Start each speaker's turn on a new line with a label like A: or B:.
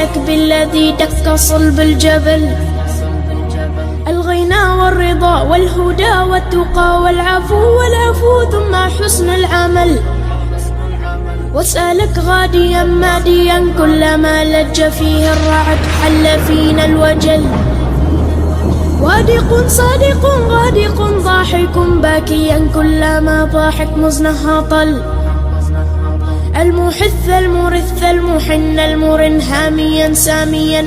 A: واسألك بالذي دك صلب الجبل، الغنى والرضا والهدى والتقى والعفو ثم حسن العمل، واسألك غاديا ماديا كلما لج فيه الرعد حل فينا الوجل، وادق صادق غادق ضاحك باكيا كلما ضاحك مزنها طل، المحث المرث المحن المرن هاميا ساميا